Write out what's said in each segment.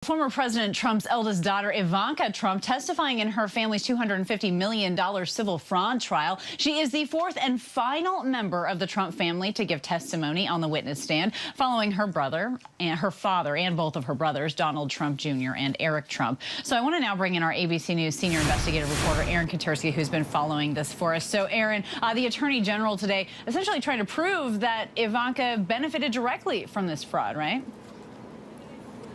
Former President Trump's eldest daughter, Ivanka Trump, testifying in her family's $250 million civil fraud trial. She is the fourth and final member of the Trump family to give testimony on the witness stand, following her brother and her father and both of her brothers, Donald Trump Jr. and Eric Trump. So I want to now bring in our ABC News senior investigative reporter, Aaron Katersky, who's been following this for us. So, Aaron, the Attorney General today essentially trying to prove that Ivanka benefited directly from this fraud, right?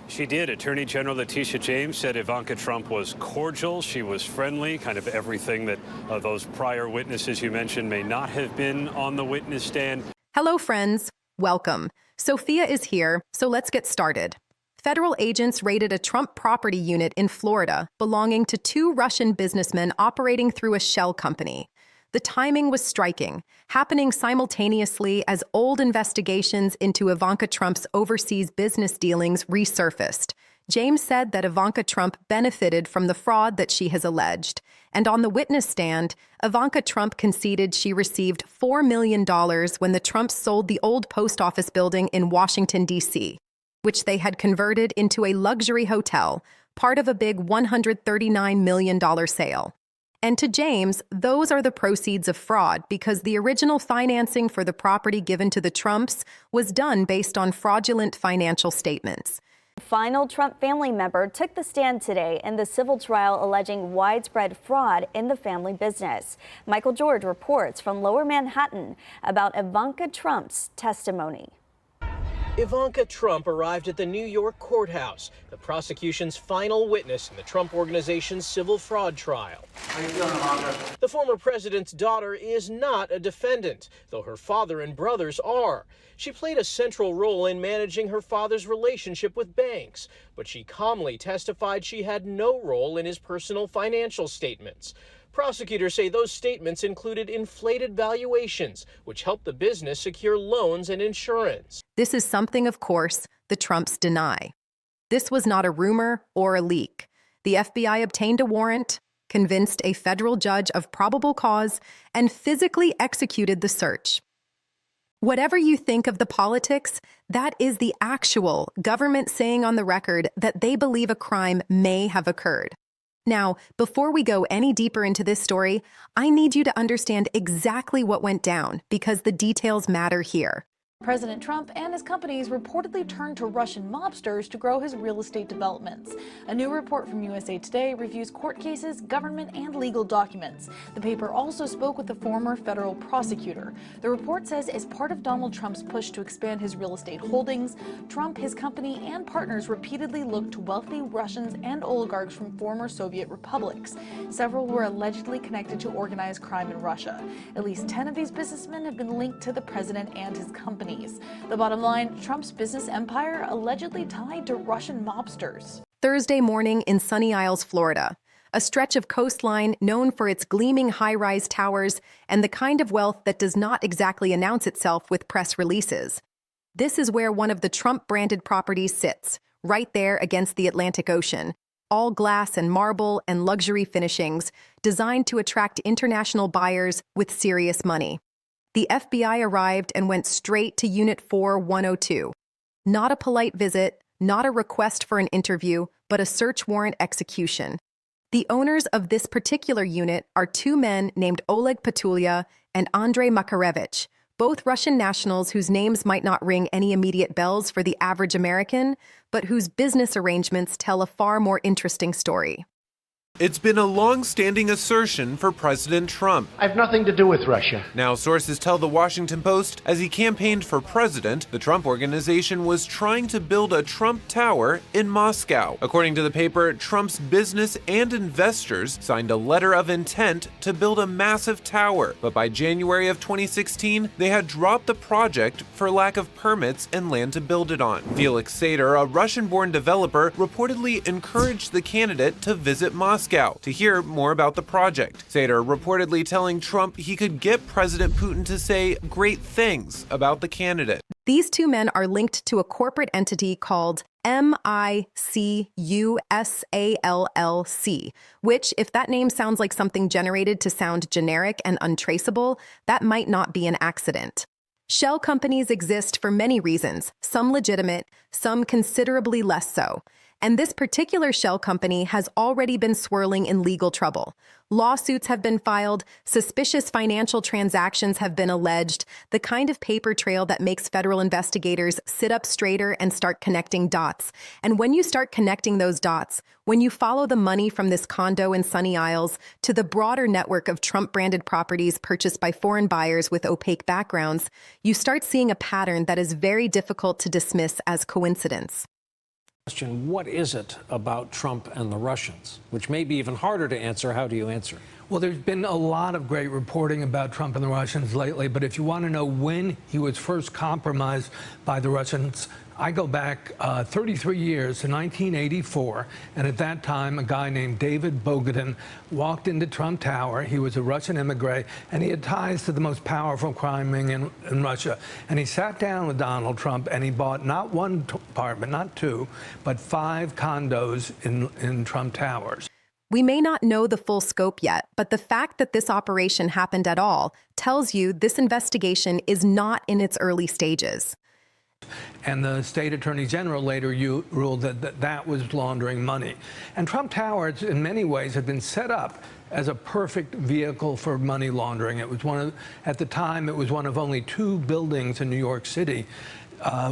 She did. Attorney General Letitia James said Ivanka Trump was cordial. She was friendly, kind of everything that those prior witnesses you mentioned may not have been on the witness stand. Hello, friends. Welcome. Sophia is here, so let's get started. Federal agents raided a Trump property unit in Florida belonging to two Russian businessmen operating through a shell company. The timing was striking, happening simultaneously as old investigations into Ivanka Trump's overseas business dealings resurfaced. James said that Ivanka Trump benefited from the fraud that she has alleged. And on the witness stand, Ivanka Trump conceded she received $4 million when the Trumps sold the old post office building in Washington, D.C., which they had converted into a luxury hotel, part of a big $139 million sale. And to James, those are the proceeds of fraud because the original financing for the property given to the Trumps was done based on fraudulent financial statements. Final Trump family member took the stand today in the civil trial alleging widespread fraud in the family business. Michael George reports from Lower Manhattan about Ivanka Trump's testimony. Ivanka Trump arrived at the New York courthouse, the prosecution's final witness in the Trump Organization's civil fraud trial. How you feeling, Ivanka? The former president's daughter is not a defendant, though her father and brothers are. She played a central role in managing her father's relationship with banks, but she calmly testified she had no role in his personal financial statements. Prosecutors say those statements included inflated valuations, which helped the business secure loans and insurance. This is something, of course, the Trumps deny. This was not a rumor or a leak. The FBI obtained a warrant, convinced a federal judge of probable cause, and physically executed the search. Whatever you think of the politics, that is the actual government saying on the record that they believe a crime may have occurred. Now, before we go any deeper into this story, I need you to understand exactly what went down because the details matter here. President Trump and his companies reportedly turned to Russian mobsters to grow his real estate developments. A new report from USA Today reviews court cases, government, and legal documents. The paper also spoke with the former federal prosecutor. The report says as part of Donald Trump's push to expand his real estate holdings, Trump, his company, and partners repeatedly looked to wealthy Russians and oligarchs from former Soviet republics. Several were allegedly connected to organized crime in Russia. At least 10 of these businessmen have been linked to the president and his company. The bottom line, Trump's business empire allegedly tied to Russian mobsters. Thursday morning in Sunny Isles, Florida, a stretch of coastline known for its gleaming high-rise towers and the kind of wealth that does not exactly announce itself with press releases. This is where one of the Trump-branded properties sits, right there against the Atlantic Ocean, all glass and marble and luxury finishings designed to attract international buyers with serious money. The FBI arrived and went straight to Unit 4102. Not a polite visit, not a request for an interview, but a search warrant execution. The owners of this particular unit are two men named Oleg Patulya and Andrei Makarevich, both Russian nationals whose names might not ring any immediate bells for the average American, but whose business arrangements tell a far more interesting story. It's been a long-standing assertion for President Trump. I have nothing to do with Russia. Now, sources tell the Washington Post, as he campaigned for president, the Trump Organization was trying to build a Trump Tower in Moscow. According to the paper, Trump's business and investors signed a letter of intent to build a massive tower, but by January of 2016, they had dropped the project for lack of permits and land to build it on. Felix Sater, a Russian-born developer, reportedly encouraged the candidate to visit Moscow to hear more about the project. Sater reportedly telling Trump he could get President Putin to say great things about the candidate. These two men are linked to a corporate entity called MICUSALLC, which, if that name sounds like something generated to sound generic and untraceable, that might not be an accident. Shell companies exist for many reasons, some legitimate, some considerably less so. And this particular shell company has already been swirling in legal trouble. Lawsuits have been filed, suspicious financial transactions have been alleged, the kind of paper trail that makes federal investigators sit up straighter and start connecting dots. And when you start connecting those dots, when you follow the money from this condo in Sunny Isles to the broader network of Trump-branded properties purchased by foreign buyers with opaque backgrounds, you start seeing a pattern that is very difficult to dismiss as coincidence. What is it about Trump and the Russians? Which may be even harder to answer. How do you answer? Well, there's been a lot of great reporting about Trump and the Russians lately, but if you want to know when he was first compromised by the Russians, I go back 33 years to 1984, and at that time, a guy named David Bogadin walked into Trump Tower. He was a Russian immigrant, and he had ties to the most powerful crime ring in Russia. And he sat down with Donald Trump, and he bought not one apartment, not two, but 5 condos in Trump Towers. We may not know the full scope yet, but the fact that this operation happened at all tells you this investigation is not in its early stages. And the state attorney general later ruled that that was laundering money. And Trump Towers, in many ways, had been set up as a perfect vehicle for money laundering. It was at the time, it was one of only 2 buildings in New York City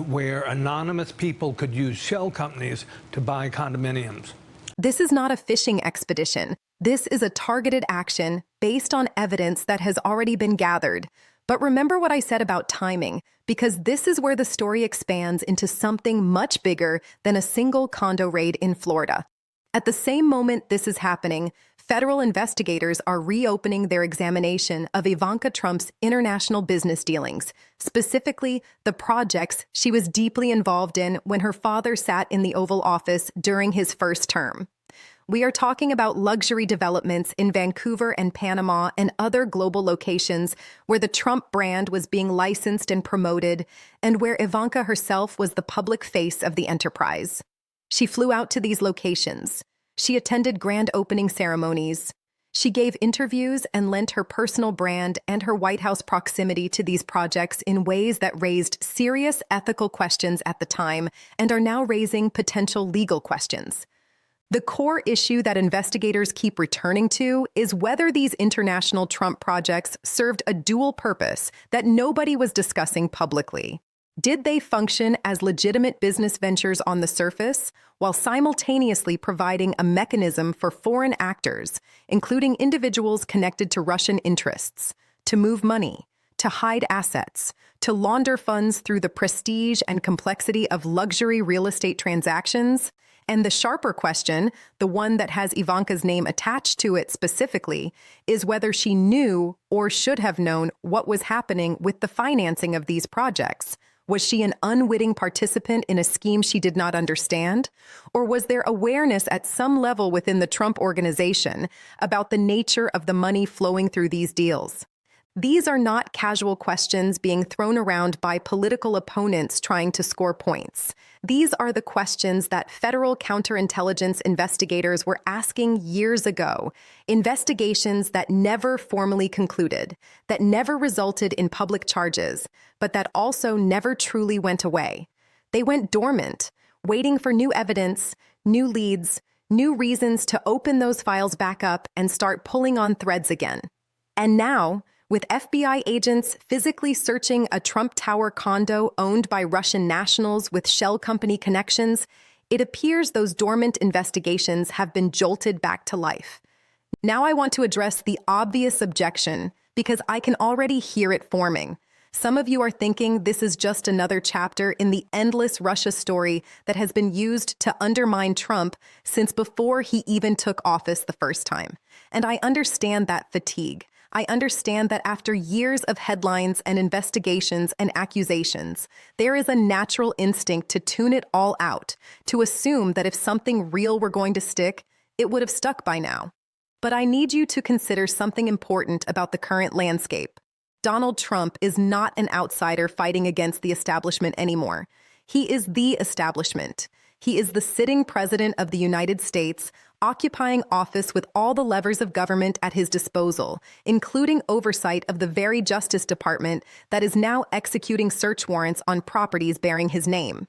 where anonymous people could use shell companies to buy condominiums. This is not a fishing expedition. This is a targeted action based on evidence that has already been gathered. But remember what I said about timing, because this is where the story expands into something much bigger than a single condo raid in Florida. At the same moment this is happening, federal investigators are reopening their examination of Ivanka Trump's international business dealings, specifically the projects she was deeply involved in when her father sat in the Oval Office during his first term. We are talking about luxury developments in Vancouver and Panama and other global locations where the Trump brand was being licensed and promoted, and where Ivanka herself was the public face of the enterprise. She flew out to these locations. She attended grand opening ceremonies. She gave interviews and lent her personal brand and her White House proximity to these projects in ways that raised serious ethical questions at the time and are now raising potential legal questions. The core issue that investigators keep returning to is whether these international Trump projects served a dual purpose that nobody was discussing publicly. Did they function as legitimate business ventures on the surface, while simultaneously providing a mechanism for foreign actors, including individuals connected to Russian interests, to move money, to hide assets, to launder funds through the prestige and complexity of luxury real estate transactions? And the sharper question, the one that has Ivanka's name attached to it specifically, is whether she knew or should have known what was happening with the financing of these projects. Was she an unwitting participant in a scheme she did not understand? Or was there awareness at some level within the Trump organization about the nature of the money flowing through these deals? These are not casual questions being thrown around by political opponents trying to score points. These are the questions that federal counterintelligence investigators were asking years ago, investigations that never formally concluded, that never resulted in public charges, but that also never truly went away. They went dormant, waiting for new evidence, new leads, new reasons to open those files back up and start pulling on threads again. And now, with FBI agents physically searching a Trump Tower condo owned by Russian nationals with shell company connections, it appears those dormant investigations have been jolted back to life. Now I want to address the obvious objection, because I can already hear it forming. Some of you are thinking this is just another chapter in the endless Russia story that has been used to undermine Trump since before he even took office the first time. And I understand that fatigue. I understand that after years of headlines and investigations and accusations, there is a natural instinct to tune it all out, to assume that if something real were going to stick, it would have stuck by now. But I need you to consider something important about the current landscape. Donald Trump is not an outsider fighting against the establishment anymore. He is the establishment. He is the sitting president of the United States, occupying office with all the levers of government at his disposal, including oversight of the very Justice Department that is now executing search warrants on properties bearing his name.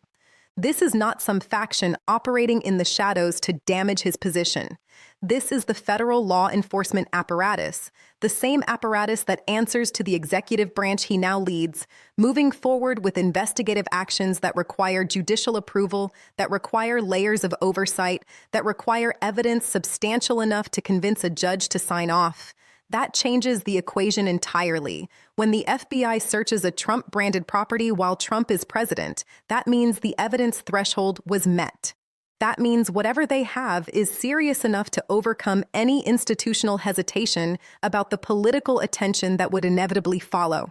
This is not some faction operating in the shadows to damage his position. This is the federal law enforcement apparatus, the same apparatus that answers to the executive branch he now leads, moving forward with investigative actions that require judicial approval, that require layers of oversight, that require evidence substantial enough to convince a judge to sign off. That changes the equation entirely. When the FBI searches a Trump-branded property while Trump is president, that means the evidence threshold was met. That means whatever they have is serious enough to overcome any institutional hesitation about the political attention that would inevitably follow.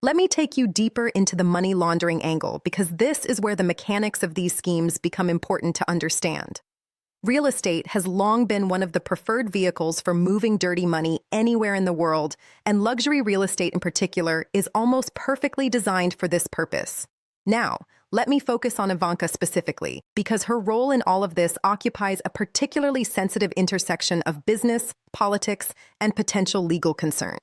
Let me take you deeper into the money laundering angle, because this is where the mechanics of these schemes become important to understand. Real estate has long been one of the preferred vehicles for moving dirty money anywhere in the world, and luxury real estate in particular is almost perfectly designed for this purpose. Now, let me focus on Ivanka specifically, because her role in all of this occupies a particularly sensitive intersection of business, politics, and potential legal concern.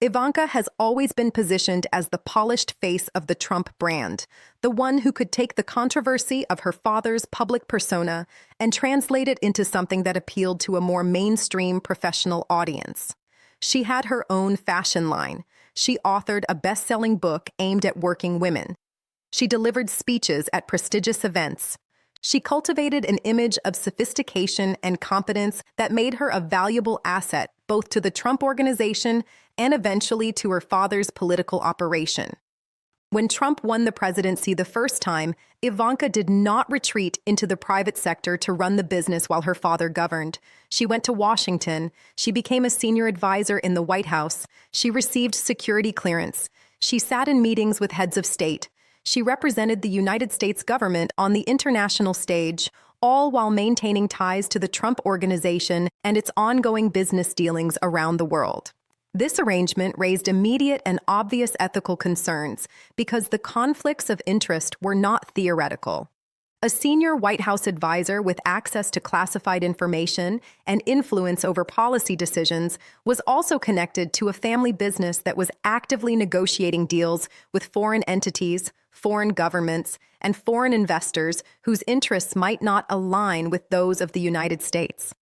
Ivanka has always been positioned as the polished face of the Trump brand, the one who could take the controversy of her father's public persona and translate it into something that appealed to a more mainstream professional audience. She had her own fashion line. She authored a best-selling book aimed at working women. She delivered speeches at prestigious events. She cultivated an image of sophistication and competence that made her a valuable asset both to the Trump organization and eventually to her father's political operation. When Trump won the presidency the first time, Ivanka did not retreat into the private sector to run the business while her father governed. She went to Washington. She became a senior advisor in the White House. She received security clearance. She sat in meetings with heads of state. She represented the United States government on the international stage, all while maintaining ties to the Trump organization and its ongoing business dealings around the world. This arrangement raised immediate and obvious ethical concerns because the conflicts of interest were not theoretical. A senior White House advisor with access to classified information and influence over policy decisions was also connected to a family business that was actively negotiating deals with foreign entities, foreign governments, and foreign investors whose interests might not align with those of the United States.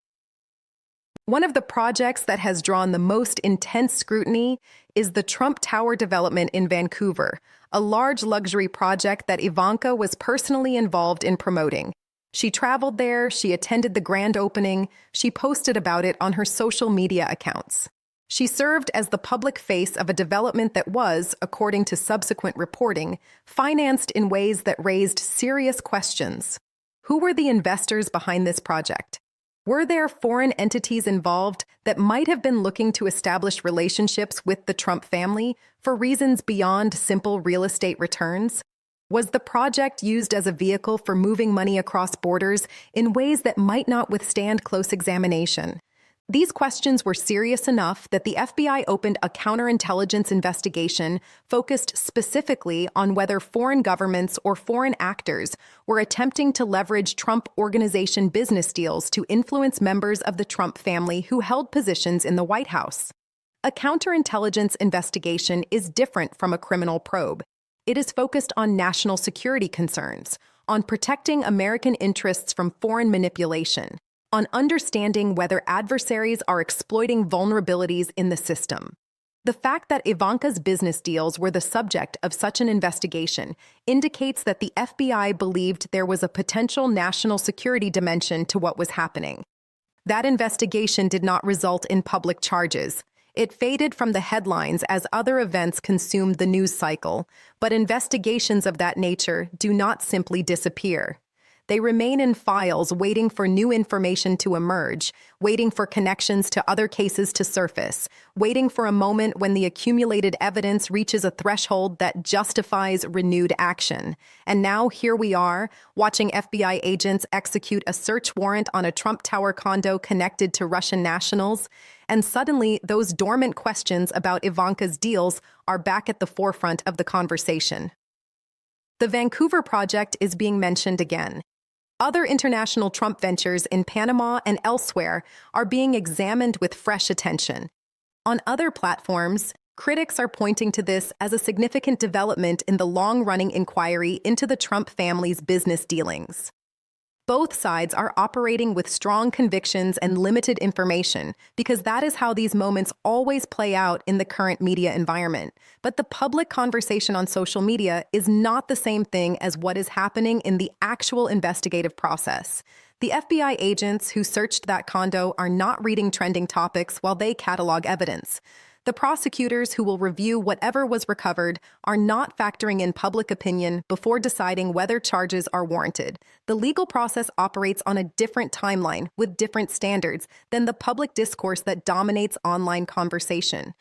One of the projects that has drawn the most intense scrutiny is the Trump Tower development in Vancouver, a large luxury project that Ivanka was personally involved in promoting. She traveled there, she attended the grand opening, she posted about it on her social media accounts. She served as the public face of a development that was, according to subsequent reporting, financed in ways that raised serious questions. Who were the investors behind this project? Were there foreign entities involved that might have been looking to establish relationships with the Trump family for reasons beyond simple real estate returns? Was the project used as a vehicle for moving money across borders in ways that might not withstand close examination? These questions were serious enough that the FBI opened a counterintelligence investigation focused specifically on whether foreign governments or foreign actors were attempting to leverage Trump Organization business deals to influence members of the Trump family who held positions in the White House. A counterintelligence investigation is different from a criminal probe. It is focused on national security concerns, on protecting American interests from foreign manipulation, on understanding whether adversaries are exploiting vulnerabilities in the system. The fact that Ivanka's business deals were the subject of such an investigation indicates that the FBI believed there was a potential national security dimension to what was happening. That investigation did not result in public charges. It faded from the headlines as other events consumed the news cycle, but investigations of that nature do not simply disappear. They remain in files waiting for new information to emerge, waiting for connections to other cases to surface, waiting for a moment when the accumulated evidence reaches a threshold that justifies renewed action. And now here we are, watching FBI agents execute a search warrant on a Trump Tower condo connected to Russian nationals, and suddenly those dormant questions about Ivanka's deals are back at the forefront of the conversation. The Vancouver project is being mentioned again. Other international Trump ventures in Panama and elsewhere are being examined with fresh attention. On other platforms, Critics are pointing to this as a significant development in the long-running inquiry into the Trump family's business dealings. Both sides are operating with strong convictions and limited information because that is how these moments always play out in the current media environment. But the public conversation on social media is not the same thing as what is happening in the actual investigative process. The FBI agents who searched that condo are not reading trending topics while they catalog evidence. The prosecutors who will review whatever was recovered are not factoring in public opinion before deciding whether charges are warranted. The legal process operates on a different timeline with different standards than the public discourse that dominates online conversation.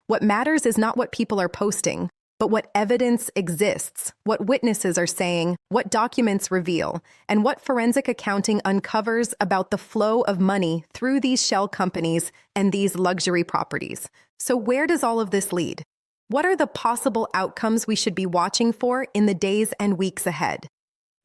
What matters is not what people are posting, but what evidence exists, what witnesses are saying, what documents reveal, and what forensic accounting uncovers about the flow of money through these shell companies and these luxury properties. So where does all of this lead? What are the possible outcomes we should be watching for in the days and weeks ahead?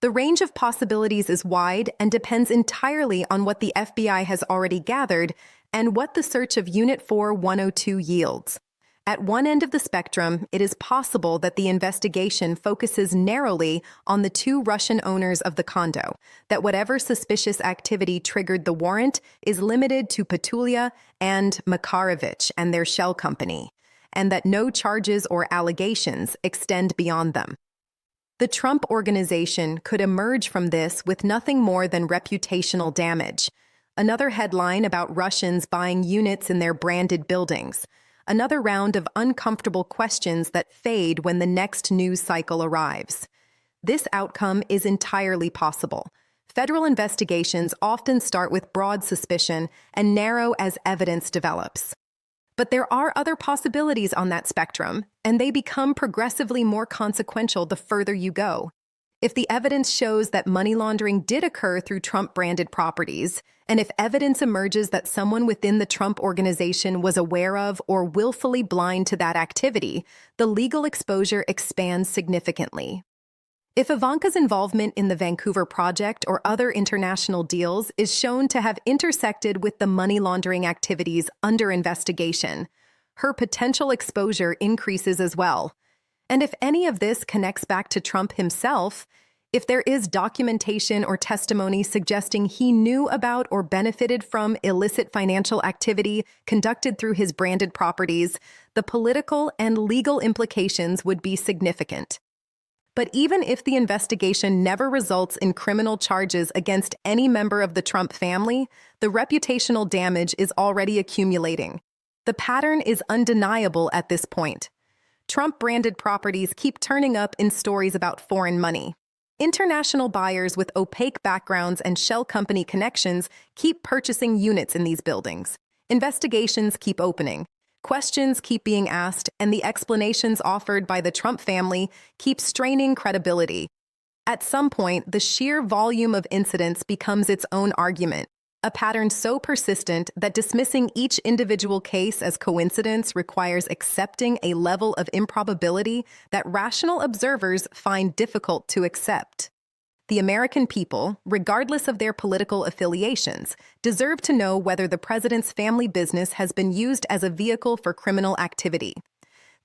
The range of possibilities is wide and depends entirely on what the FBI has already gathered and what the search of Unit 4102 yields. At one end of the spectrum, it is possible that the investigation focuses narrowly on the two Russian owners of the condo, that whatever suspicious activity triggered the warrant is limited to Petulia and Makarovich and their shell company, and that no charges or allegations extend beyond them. The Trump Organization could emerge from this with nothing more than reputational damage. Another headline about Russians buying units in their branded buildings. Another round of uncomfortable questions that fade when the next news cycle arrives. This outcome is entirely possible. Federal investigations often start with broad suspicion and narrow as evidence develops. But there are other possibilities on that spectrum, and they become progressively more consequential the further you go. If the evidence shows that money laundering did occur through Trump-branded properties, and if evidence emerges that someone within the Trump Organization was aware of or willfully blind to that activity, the legal exposure expands significantly. If Ivanka's involvement in the Vancouver project or other international deals is shown to have intersected with the money laundering activities under investigation, her potential exposure increases as well. And if any of this connects back to Trump himself, if there is documentation or testimony suggesting he knew about or benefited from illicit financial activity conducted through his branded properties, the political and legal implications would be significant. But even if the investigation never results in criminal charges against any member of the Trump family, the reputational damage is already accumulating. The pattern is undeniable at this point. Trump-branded properties keep turning up in stories about foreign money. International buyers with opaque backgrounds and shell company connections keep purchasing units in these buildings. Investigations keep opening. Questions keep being asked, and the explanations offered by the Trump family keep straining credibility. At some point, the sheer volume of incidents becomes its own argument, a pattern so persistent that dismissing each individual case as coincidence requires accepting a level of improbability that rational observers find difficult to accept. The American people, regardless of their political affiliations, deserve to know whether the president's family business has been used as a vehicle for criminal activity.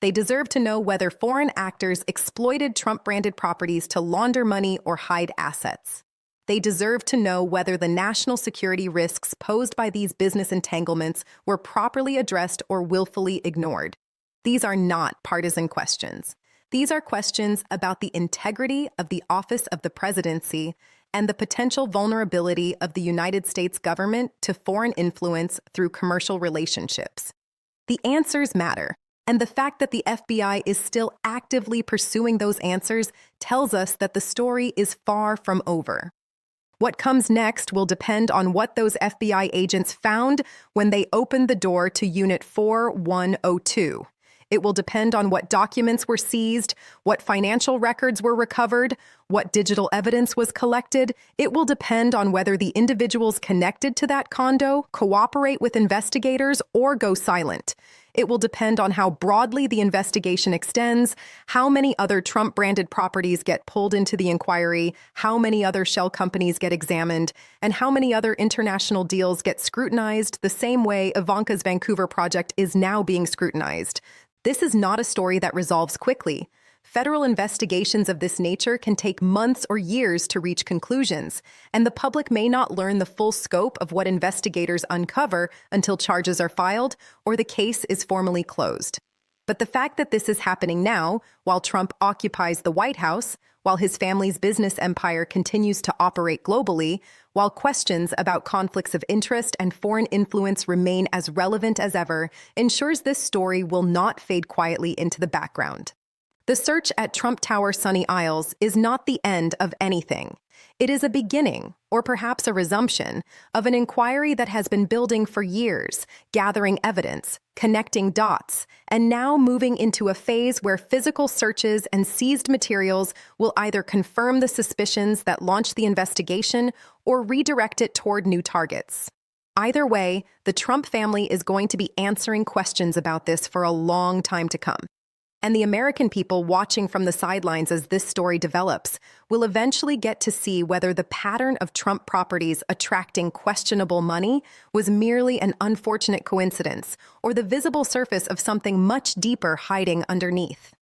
They deserve to know whether foreign actors exploited Trump-branded properties to launder money or hide assets. They deserve to know whether the national security risks posed by these business entanglements were properly addressed or willfully ignored. These are not partisan questions. These are questions about the integrity of the office of the presidency and the potential vulnerability of the United States government to foreign influence through commercial relationships. The answers matter, and the fact that the FBI is still actively pursuing those answers tells us that the story is far from over. What comes next will depend on what those FBI agents found when they opened the door to Unit 4102. It will depend on what documents were seized, what financial records were recovered, what digital evidence was collected. It will depend on whether the individuals connected to that condo cooperate with investigators or go silent. It will depend on how broadly the investigation extends, how many other Trump-branded properties get pulled into the inquiry, how many other shell companies get examined, and how many other international deals get scrutinized the same way Ivanka's Vancouver project is now being scrutinized. This is not a story that resolves quickly. Federal investigations of this nature can take months or years to reach conclusions, and the public may not learn the full scope of what investigators uncover until charges are filed or the case is formally closed. But the fact that this is happening now, while Trump occupies the White House, while his family's business empire continues to operate globally, while questions about conflicts of interest and foreign influence remain as relevant as ever, ensures this story will not fade quietly into the background. The search at Trump Tower Sunny Isles is not the end of anything. It is a beginning, or perhaps a resumption, of an inquiry that has been building for years, gathering evidence, connecting dots, and now moving into a phase where physical searches and seized materials will either confirm the suspicions that launched the investigation or redirect it toward new targets. Either way, the Trump family is going to be answering questions about this for a long time to come. And the American people watching from the sidelines as this story develops will eventually get to see whether the pattern of Trump properties attracting questionable money was merely an unfortunate coincidence or the visible surface of something much deeper hiding underneath.